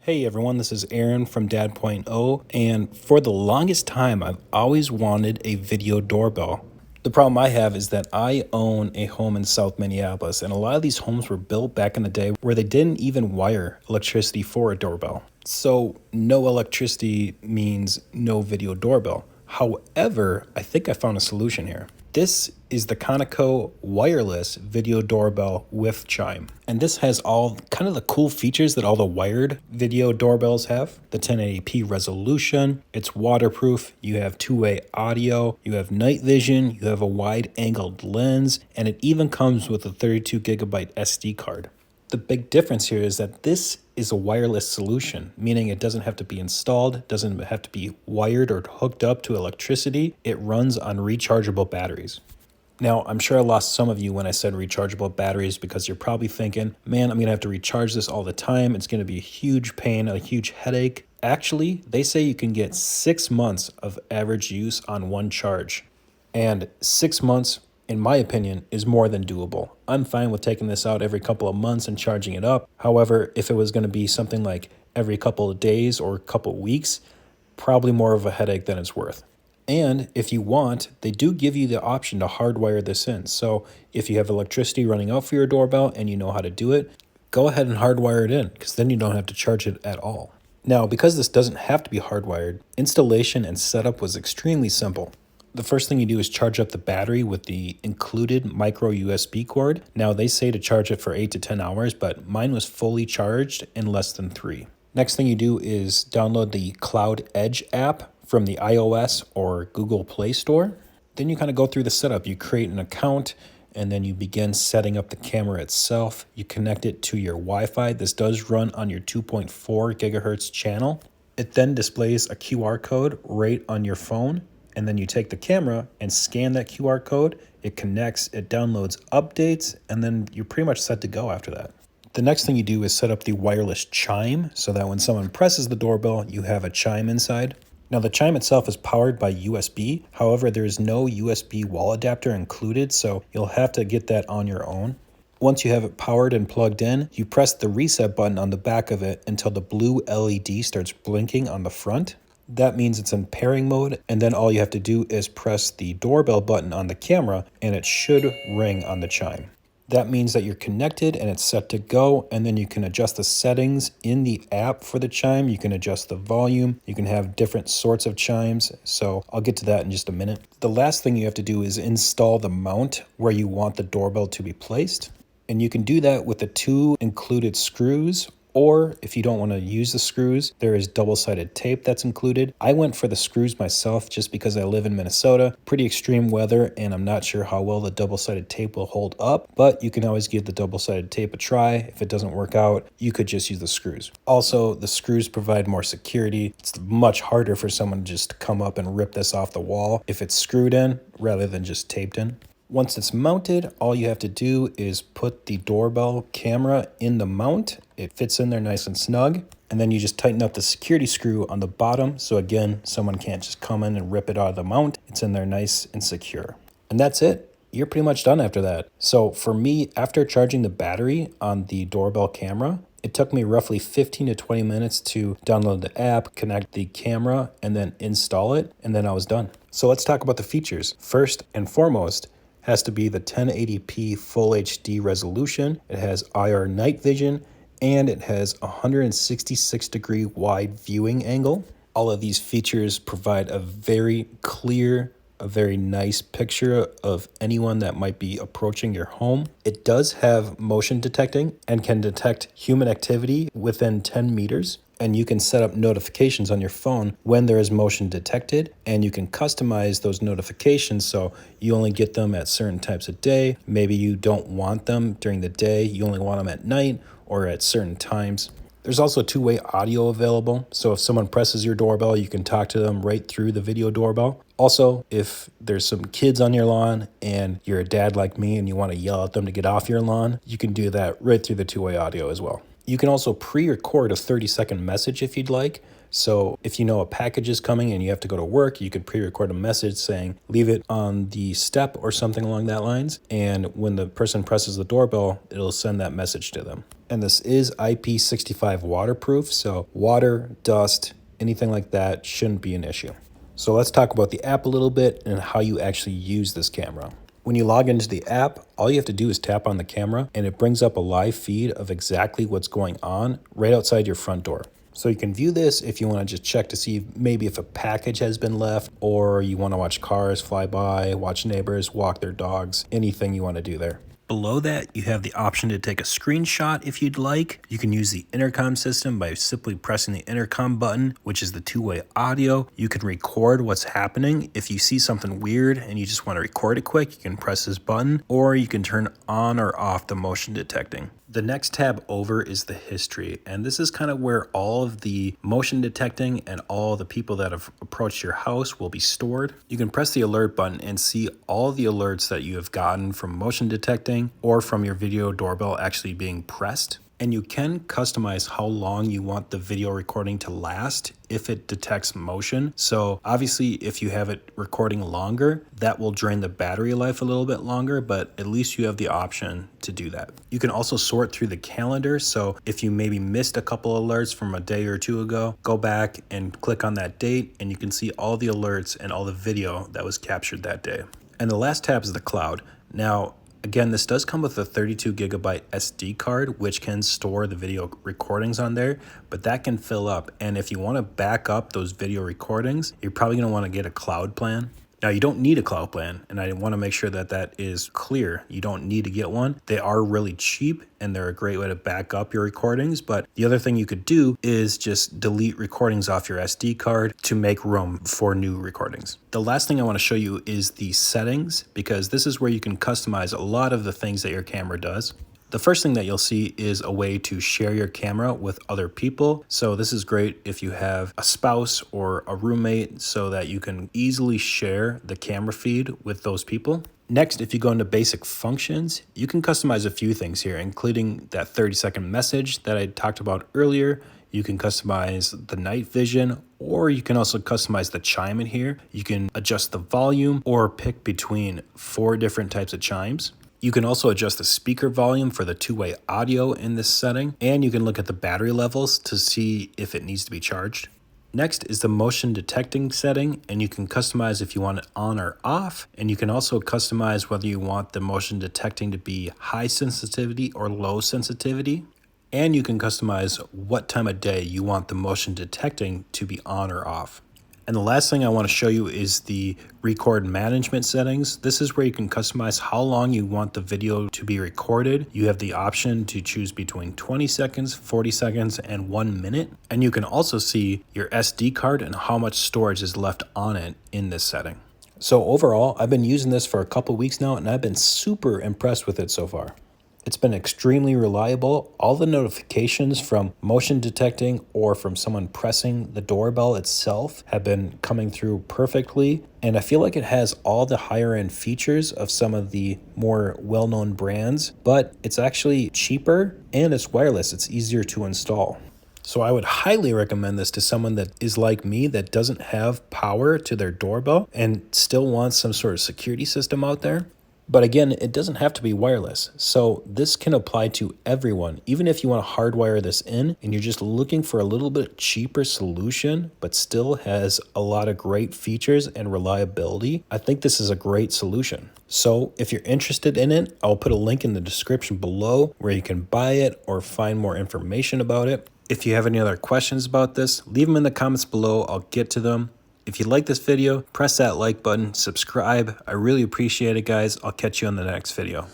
Hey everyone, this is Aaron from Dad.0, and for the longest time, I've always wanted a video doorbell. The problem I have is that I own a home in South Minneapolis, and a lot of these homes were built back in the day where they didn't even wire electricity for a doorbell. So, no electricity means no video doorbell. However, I think I found a solution here. This is the Conico wireless video doorbell with chime. And this has all kind of the cool features that all the wired video doorbells have. The 1080p resolution, it's waterproof, you have two-way audio, you have night vision, you have a wide angled lens, and it even comes with a 32 gigabyte SD card. The big difference here is that this is a wireless solution, meaning it doesn't have to be installed, doesn't have to be wired or hooked up to electricity. It runs on rechargeable batteries. Now, I'm sure I lost some of you when I said rechargeable batteries because you're probably thinking, man, I'm going to have to recharge this all the time. It's going to be a huge pain, a huge headache. Actually, they say you can get 6 months of average use on one charge. And 6 months, in my opinion, is more than doable. I'm fine with taking this out every couple of months and charging it up. However, if it was going to be something like every couple of days or a couple of weeks, probably more of a headache than it's worth. And if you want, they do give you the option to hardwire this in. So if you have electricity running out for your doorbell and you know how to do it, go ahead and hardwire it in, because then you don't have to charge it at all. Now, because this doesn't have to be hardwired, installation and setup was extremely simple. The first thing you do is charge up the battery with the included micro USB cord. Now, they say to charge it for 8 to 10 hours, but mine was fully charged in less than 3. Next thing you do is download the Cloud Edge app from the iOS or Google Play Store. Then you kind of go through the setup. You create an account, and then you begin setting up the camera itself. You connect it to your Wi-Fi. This does run on your 2.4 gigahertz channel. It then displays a QR code right on your phone. And then you take the camera and scan that QR code, it connects, it downloads updates, and then you're pretty much set to go after that. The next thing you do is set up the wireless chime so that when someone presses the doorbell, you have a chime inside. Now the chime itself is powered by USB. However, there is no USB wall adapter included, so you'll have to get that on your own. Once you have it powered and plugged in, you press the reset button on the back of it until the blue LED starts blinking on the front. That means it's in pairing mode, and then all you have to do is press the doorbell button on the camera and it should ring on the chime. That means that you're connected and it's set to go, and then you can adjust the settings in the app for the chime. You can adjust the volume. You can have different sorts of chimes, so I'll get to that in just a minute. The last thing you have to do is install the mount where you want the doorbell to be placed, and you can do that with the 2 included screws. Or if you don't want to use the screws, there is double-sided tape that's included. I went for the screws myself just because I live in Minnesota. Pretty extreme weather, and I'm not sure how well the double-sided tape will hold up, but you can always give the double-sided tape a try. If it doesn't work out, you could just use the screws. Also, the screws provide more security. It's much harder for someone to just come up and rip this off the wall if it's screwed in rather than just taped in. Once it's mounted, all you have to do is put the doorbell camera in the mount. It fits in there nice and snug. And then you just tighten up the security screw on the bottom. So again, someone can't just come in and rip it out of the mount. It's in there nice and secure. And that's it. You're pretty much done after that. So for me, after charging the battery on the doorbell camera, it took me roughly 15 to 20 minutes to download the app, connect the camera, and then install it. And then I was done. So let's talk about the features. First and foremost, has to be the 1080p full HD resolution. It has IR night vision, and it has 166 degree wide viewing angle. All of these features provide a very clear, a very nice picture of anyone that might be approaching your home. It does have motion detecting and can detect human activity within 10 meters. And you can set up notifications on your phone when there is motion detected, and you can customize those notifications so you only get them at certain types of day. Maybe you don't want them during the day, you only want them at night or at certain times. There's also two-way audio available, so if someone presses your doorbell, you can talk to them right through the video doorbell. Also, if there's some kids on your lawn and you're a dad like me and you want to yell at them to get off your lawn, you can do that right through the two-way audio as well. You can also pre-record a 30-second message if you'd like. So if you know a package is coming and you have to go to work, you could pre-record a message saying, leave it on the step or something along that lines. And when the person presses the doorbell, it'll send that message to them. And this is IP65 waterproof, so water, dust, anything like that shouldn't be an issue. So let's talk about the app a little bit and how you actually use this camera. When you log into the app, all you have to do is tap on the camera and it brings up a live feed of exactly what's going on right outside your front door. So you can view this if you want to just check to see maybe if a package has been left, or you want to watch cars fly by, watch neighbors walk their dogs, anything you want to do there. Below that, you have the option to take a screenshot if you'd like. You can use the intercom system by simply pressing the intercom button, which is the two-way audio. You can record what's happening. If you see something weird and you just want to record it quick, you can press this button, or you can turn on or off the motion detecting. The next tab over is the history, and this is kind of where all of the motion detecting and all the people that have approached your house will be stored. You can press the alert button and see all the alerts that you have gotten from motion detecting or from your video doorbell actually being pressed. And you can customize how long you want the video recording to last if it detects motion. So obviously, if you have it recording longer, that will drain the battery life a little bit longer, but at least you have the option to do that. You can also sort through the calendar. So if you maybe missed a couple alerts from a day or two ago, go back and click on that date and you can see all the alerts and all the video that was captured that day. And the last tab is the cloud. Now, again, this does come with a 32 gigabyte SD card, which can store the video recordings on there, but that can fill up. And if you want to back up those video recordings, you're probably going to want to get a cloud plan. Now, you don't need a cloud plan, and I want to make sure that that is clear. You don't need to get one. They are really cheap, and they're a great way to back up your recordings. But the other thing you could do is just delete recordings off your SD card to make room for new recordings. The last thing I want to show you is the settings, because this is where you can customize a lot of the things that your camera does. The first thing that you'll see is a way to share your camera with other people. So this is great if you have a spouse or a roommate so that you can easily share the camera feed with those people. Next, if you go into basic functions, you can customize a few things here, including that 30-second message that I talked about earlier. You can customize the night vision, or you can also customize the chime in here. You can adjust the volume or pick between 4 different types of chimes. You can also adjust the speaker volume for the two-way audio in this setting, and you can look at the battery levels to see if it needs to be charged. Next is the motion detecting setting, and you can customize if you want it on or off, and you can also customize whether you want the motion detecting to be high sensitivity or low sensitivity, and you can customize what time of day you want the motion detecting to be on or off. And the last thing I want to show you is the record management settings. This is where you can customize how long you want the video to be recorded. You have the option to choose between 20 seconds, 40 seconds, and 1 minute. And you can also see your SD card and how much storage is left on it in this setting. So overall, I've been using this for a couple weeks now, and I've been super impressed with it so far. It's been extremely reliable. All the notifications from motion detecting or from someone pressing the doorbell itself have been coming through perfectly. And I feel like it has all the higher end features of some of the more well-known brands, but it's actually cheaper and it's wireless. It's easier to install. So I would highly recommend this to someone that is like me, that doesn't have power to their doorbell and still wants some sort of security system out there. But again, it doesn't have to be wireless. So this can apply to everyone. Even if you want to hardwire this in and you're just looking for a little bit cheaper solution, but still has a lot of great features and reliability, I think this is a great solution. So if you're interested in it, I'll put a link in the description below where you can buy it or find more information about it. If you have any other questions about this, leave them in the comments below. I'll get to them. If you like this video, press that like button, subscribe. I really appreciate it, guys. I'll catch you on the next video.